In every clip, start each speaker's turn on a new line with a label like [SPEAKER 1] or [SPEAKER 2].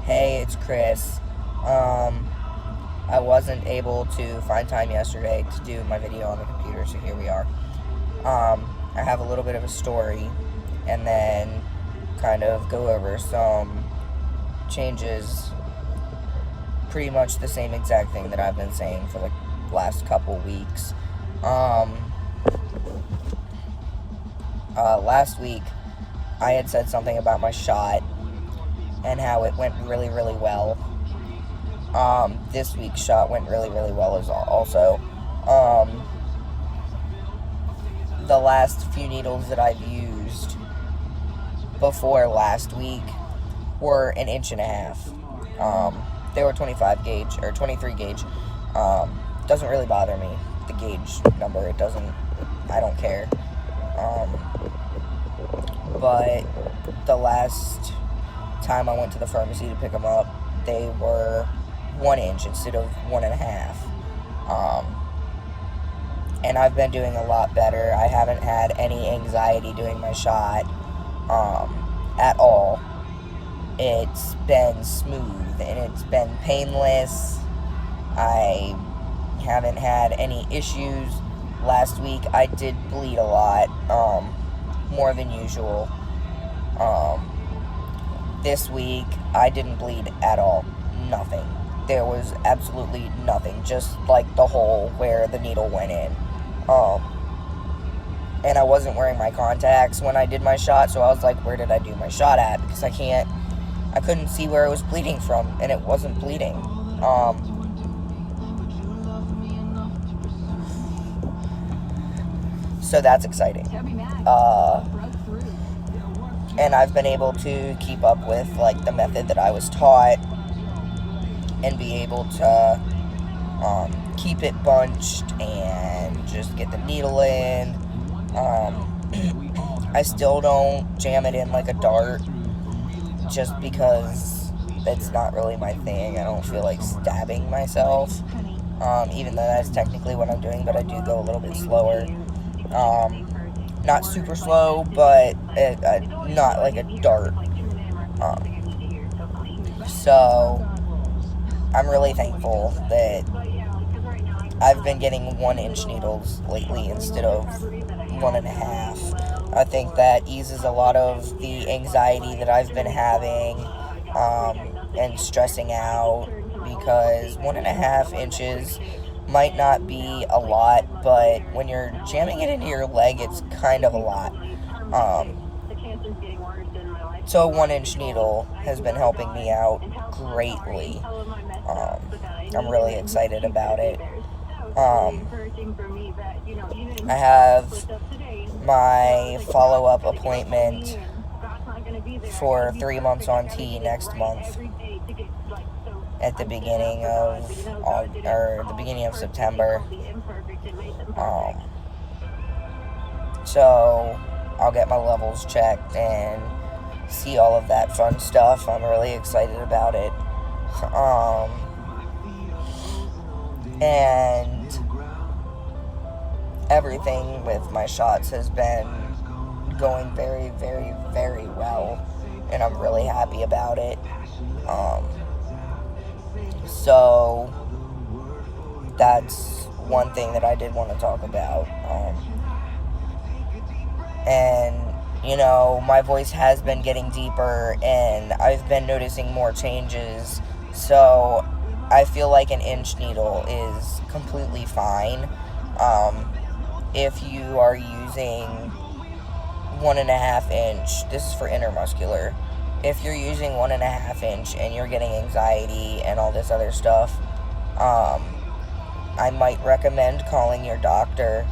[SPEAKER 1] Hey, it's Chris. I wasn't able to find time yesterday to do my video on the computer, so here we are. I have a little bit of a story, and then kind of go over some changes, pretty much the same exact thing that I've been saying for the last couple weeks. Last week, I had said something about my shot and how it went really, really well. This week's shot went really, really well as also. The last few needles that I've used before last week were 1.5 inches. They were 25 gauge, or 23 gauge. Doesn't really bother me, the gauge number. I don't care. But the last time I went to the pharmacy to pick them up, they were 1 inch instead of 1.5. And I've been doing a lot better. I haven't had any anxiety doing my shot at all. It's been smooth and it's been painless. I haven't had any issues. Last week I did bleed a lot, more than usual. This week I didn't bleed at all. Nothing. There was absolutely nothing, just like the hole where the needle went in. And I wasn't wearing my contacts when I did my shot, so I was like, where did I do my shot at? Because I couldn't see where it was bleeding from, and it wasn't bleeding. So that's exciting. And I've been able to keep up with, like, the method that I was taught and be able to keep it bunched and just get the needle in. I still don't jam it in like a dart just because it's not really my thing. I don't feel like stabbing myself, even though that's technically what I'm doing, but I do go a little bit slower. Not super slow, but not like a dart. So I'm really thankful that I've been getting 1 inch needles lately instead of 1.5. I think that eases a lot of the anxiety that I've been having and stressing out, because 1.5 inches might not be a lot, but when you're jamming it into your leg, it's kind of a lot. So a 1 inch needle has been helping me out greatly. I'm really excited about it. I have my follow-up appointment for 3 months on T next month at the beginning of September. So I'll get my levels checked and see all of that fun stuff. I'm really excited about it. And everything with my shots has been going very, very, very well, and I'm really happy about it. So that's one thing that I did want to talk about. And my voice has been getting deeper, and I've been noticing more changes. So I feel like 1 inch needle is completely fine. If you are using 1.5 inch, this is for intermuscular. If you're using 1.5 inch and you're getting anxiety and all this other stuff, I might recommend calling your doctor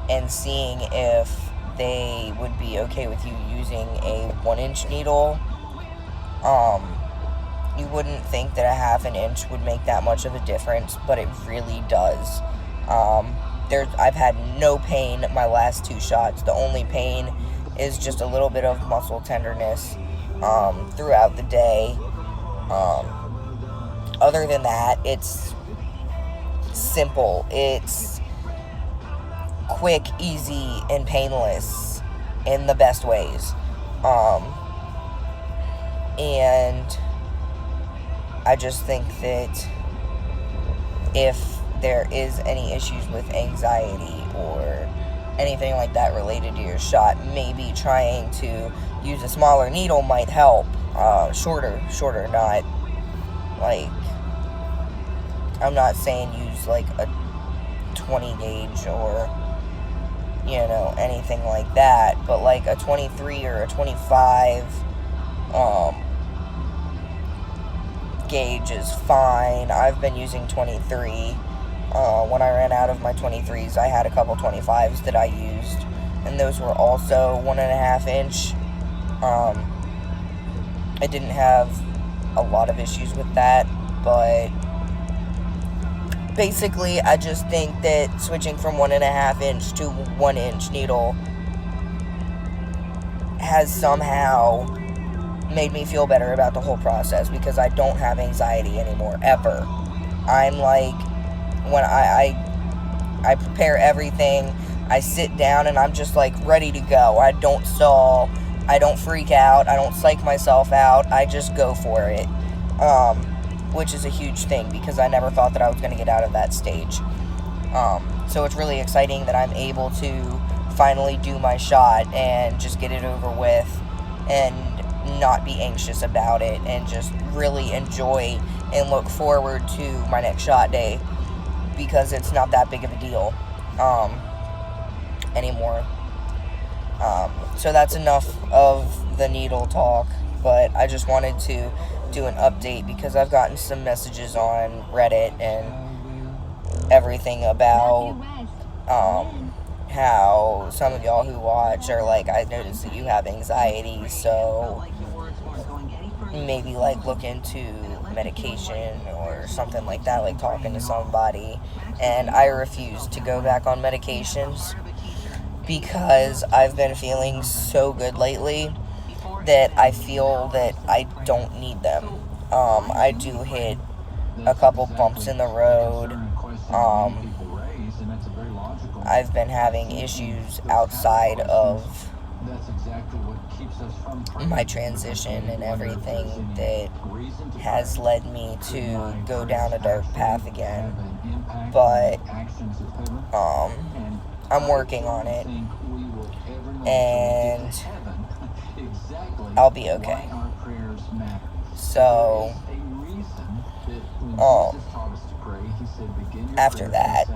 [SPEAKER 1] and seeing if they would be okay with you using a 1 inch needle. You wouldn't think that a 1/2 inch would make that much of a difference, but it really does. I've had no pain my last 2 shots. The only pain is just a little bit of muscle tenderness throughout the day. Other than that, it's simple. It's quick, easy, and painless in the best ways. And I just think that if there is any issues with anxiety or anything like that related to your shot, maybe trying to use a smaller needle might help. Shorter, not like, I'm not saying use like a 20 gauge or, anything like that, but like a 23 or a 25 gauge is fine. I've been using 23. When I ran out of my 23s, I had a couple 25s that I used, and those were also 1.5 inch. I didn't have a lot of issues with that, but basically, I just think that switching from 1.5 inch to 1 inch needle has somehow made me feel better about the whole process, because I don't have anxiety anymore, ever. I'm like, when I prepare everything, I sit down and I'm just like ready to go. I don't stall, I don't freak out, I don't psych myself out, I just go for it. Which is a huge thing, because I never thought that I was going to get out of that stage. So it's really exciting that I'm able to finally do my shot and just get it over with and not be anxious about it, and just really enjoy and look forward to my next shot day, because it's not that big of a deal anymore. So that's enough of the needle talk, but I just wanted to do an update, because I've gotten some messages on Reddit and everything about how some of y'all who watch are like, I noticed that you have anxiety, so maybe like look into medication or something like that, like talking to somebody. And I refuse to go back on medications, because I've been feeling so good lately that I feel that I don't need them. I do hit a couple bumps in the road. I've been having issues outside of my transition and everything that has led me to go down a dark path again. But I'm working on it, and I'll be okay. So, after that,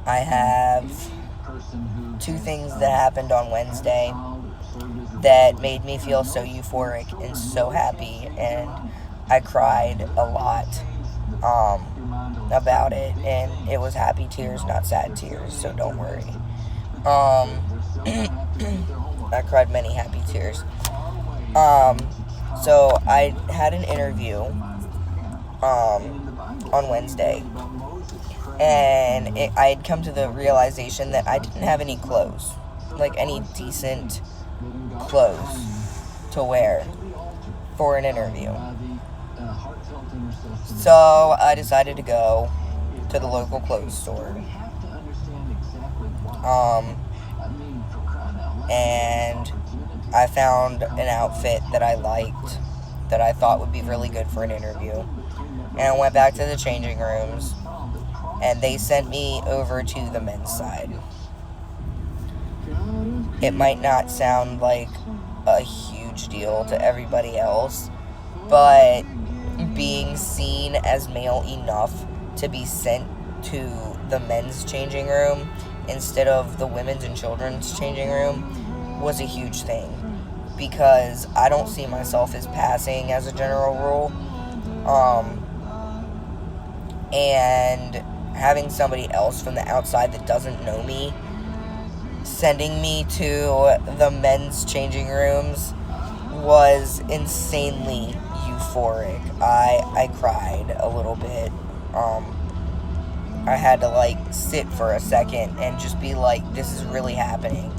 [SPEAKER 1] I have 2 things that happened on Wednesday that made me feel so euphoric and so happy, and I cried a lot about it, and it was happy tears, not sad tears, so don't worry. I cried many happy tears. So I had an interview on Wednesday, and I had come to the realization that I didn't have any clothes, like any decent clothes to wear for an interview. So I decided to go to the local clothes store. And I found an outfit that I liked, that I thought would be really good for an interview. And I went back to the changing rooms, and they sent me over to the men's side. It might not sound like a huge deal to everybody else, but being seen as male enough to be sent to the men's changing room instead of the women's and children's changing room was a huge thing, because I don't see myself as passing as a general rule. And having somebody else from the outside that doesn't know me sending me to the men's changing rooms was insanely euphoric. I cried a little bit. I had to sit for a second and just be like, this is really happening,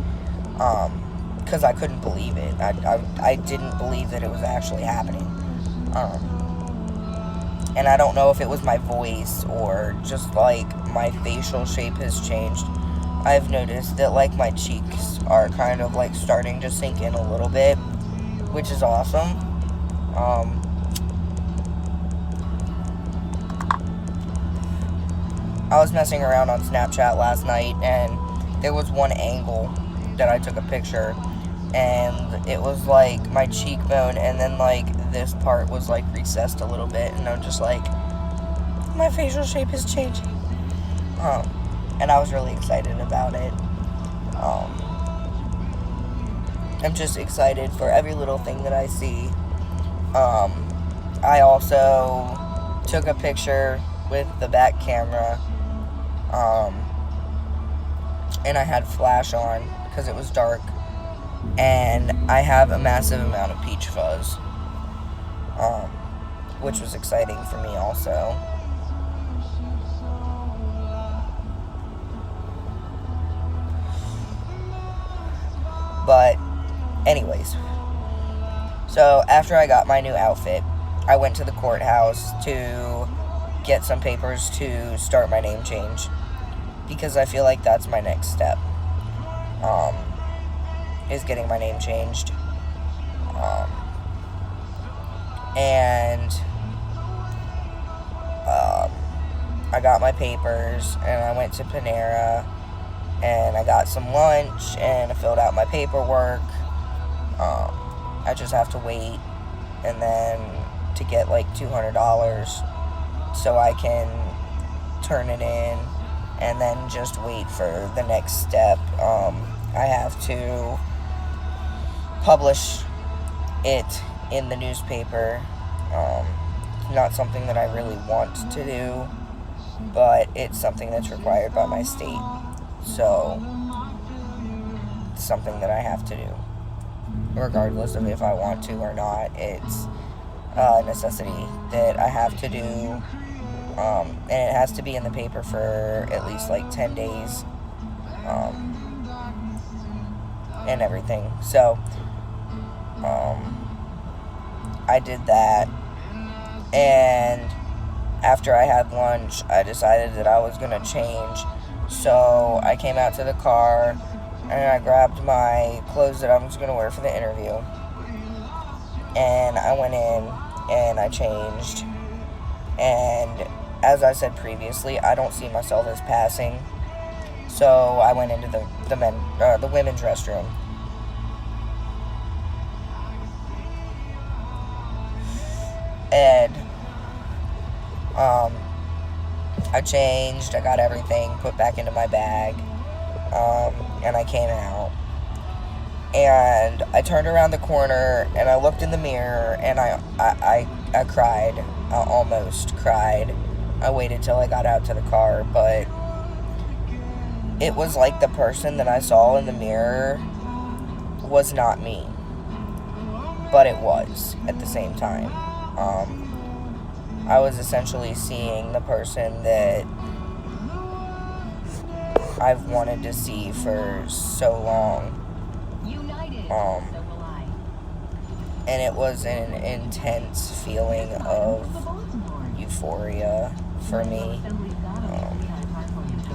[SPEAKER 1] because I couldn't believe it. I didn't believe that it was actually happening. And I don't know if it was my voice or just my facial shape has changed. I've noticed that my cheeks are kind of starting to sink in a little bit, which is awesome. I was messing around on Snapchat last night, and there was one angle that I took a picture, and it was like my cheekbone, and then like this part was like recessed a little bit, and I'm just like, my facial shape is changing. And I was really excited about it. I'm just excited for every little thing that I see. I also took a picture with the back camera, and I had flash on because it was dark, and I have a massive amount of peach fuzz, which was exciting for me also. But anyways, so after I got my new outfit, I went to the courthouse to get some papers to start my name change, because I feel like that's my next step, is getting my name changed. And I got my papers, and I went to Panera, and I got some lunch, and I filled out my paperwork. I just have to wait, and then to get like $200 so I can turn it in, and then just wait for the next step. I have to publish it in the newspaper. Not something that I really want to do, but it's something that's required by my state. So, it's something that I have to do. Regardless of if I want to or not, it's a necessity that I have to do. And it has to be in the paper for at least like 10 days. And everything. So, I did that. And after I had lunch, I decided that I was going to change. So I came out to the car, and I grabbed my clothes that I was going to wear for the interview. And I went in, and I changed. And as I said previously, I don't see myself as passing. So I went into the women's restroom. And I changed, I got everything put back into my bag, and I came out, and I turned around the corner, and I looked in the mirror, and I cried. I almost cried. I waited till I got out to the car, but it was like the person that I saw in the mirror was not me, but it was at the same time. I was essentially seeing the person that I've wanted to see for so long. And it was an intense feeling of euphoria for me.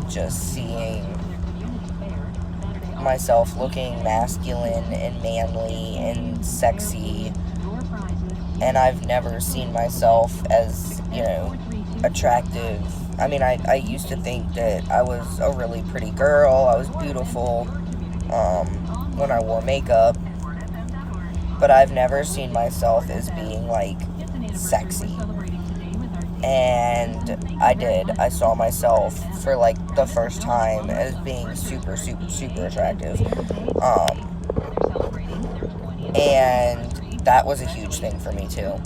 [SPEAKER 1] Just seeing myself looking masculine and manly and sexy. And I've never seen myself as, attractive. I mean, I used to think that I was a really pretty girl. I was beautiful when I wore makeup. But I've never seen myself as being, sexy. And I did. I saw myself for, the first time as being super, super, super attractive. And that was a huge thing for me too.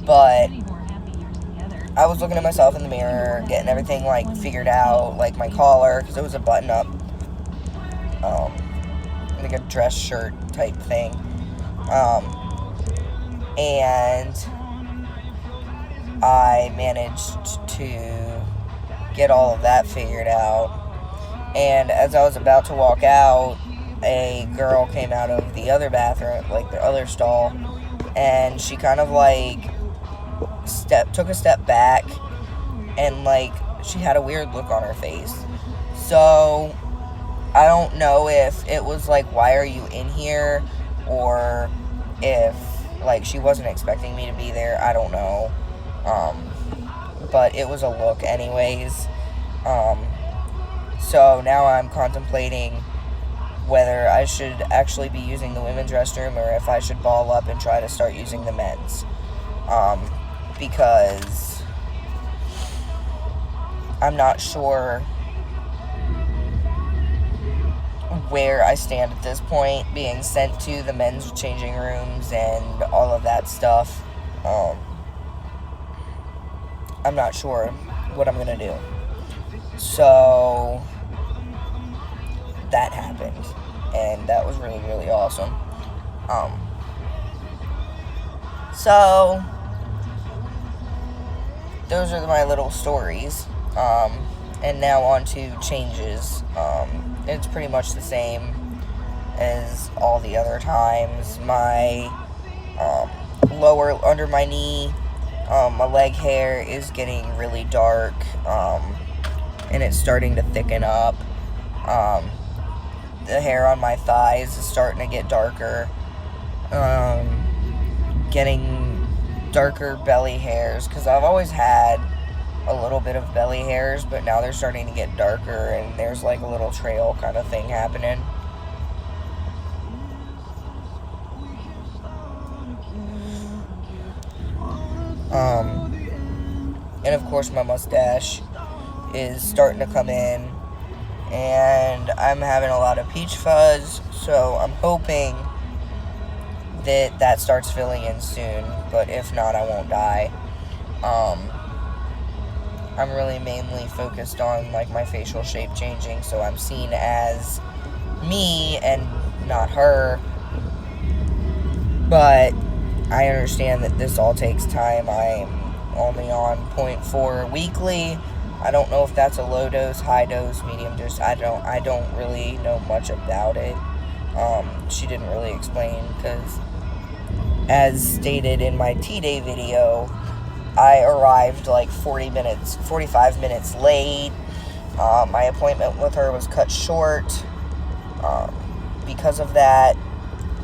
[SPEAKER 1] But I was looking at myself in the mirror, getting everything figured out, my collar, because it was a button up, like a dress shirt type thing. And I managed to get all of that figured out. And as I was about to walk out, a girl came out of the other bathroom, the other stall, and she kind of took a step back, and she had a weird look on her face. So I don't know if it was why are you in here, or if Like, she wasn't expecting me to be there. I don't know. But it was a look anyways. So now I'm contemplating whether I should actually be using the women's restroom or if I should ball up and try to start using the men's. Because I'm not sure where I stand at this point, being sent to the men's changing rooms and all of that stuff. I'm not sure what I'm going to do. So that happened, and that was really, really awesome. So those are my little stories. And now on to changes. It's pretty much the same as all the other times. My lower, under my knee, my leg hair is getting really dark, and it's starting to thicken up. The hair on my thighs is starting to get darker. Getting darker belly hairs, because I've always had a little bit of belly hairs, but now they're starting to get darker, and there's like a little trail kind of thing happening. And of course my mustache is starting to come in, and I'm having a lot of peach fuzz, so I'm hoping that starts filling in soon, but if not, I won't die. I'm really mainly focused on like my facial shape changing, so I'm seen as me and not her. But I understand that this all takes time. I'm only on 0.4 weekly. I don't know if that's a low dose, high dose, medium dose. I don't really know much about it. She didn't really explain, because as stated in my T-Day video, I arrived like 45 minutes late. My appointment with her was cut short. Because of that,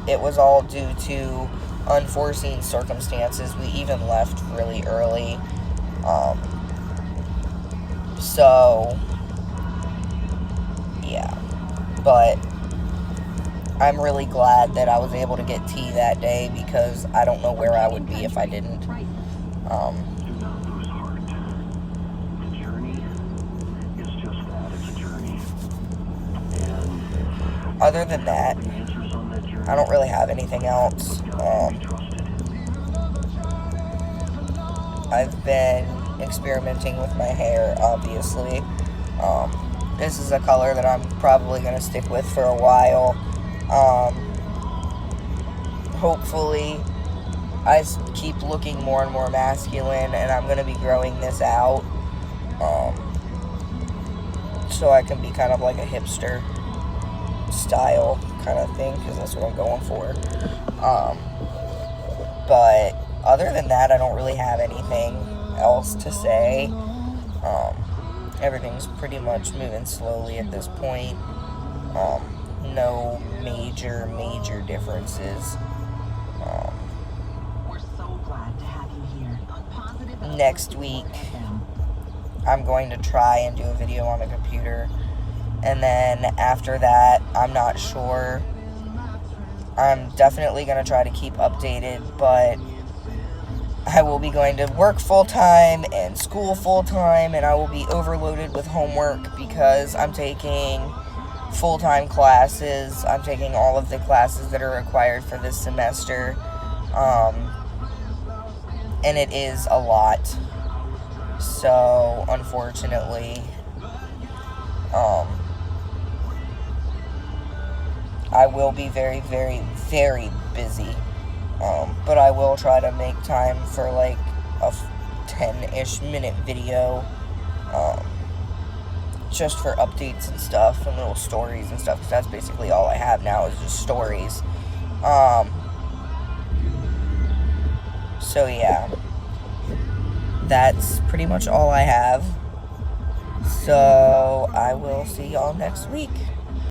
[SPEAKER 1] it was all due to unforeseen circumstances. We even left really early. So, yeah. But I'm really glad that I was able to get tea that day, because I don't know where I would be if I didn't. Other than that, I don't really have anything else. I've been experimenting with my hair, obviously. This is a color that I'm probably going to stick with for a while. Hopefully, I keep looking more and more masculine, and I'm going to be growing this out. So I can be kind of like a hipster style kind of thing, because that's what I'm going for. But other than that, I don't really have anything else to say. Everything's pretty much moving slowly at this point. No major differences.
[SPEAKER 2] We're so glad to have you here.
[SPEAKER 1] Next week, I'm going to try and do a video on the computer. And then after that, I'm not sure. I'm definitely going to try to keep updated, but I will be going to work full-time and school full-time, and I will be overloaded with homework because I'm taking full-time classes. I'm taking all of the classes that are required for this semester, and it is a lot. So, unfortunately, I will be very, very, very busy. But I will try to make time for like a 10-ish minute video, just for updates and stuff and little stories and stuff, because that's basically all I have now is just stories. So yeah, that's pretty much all I have. So I will see y'all next week.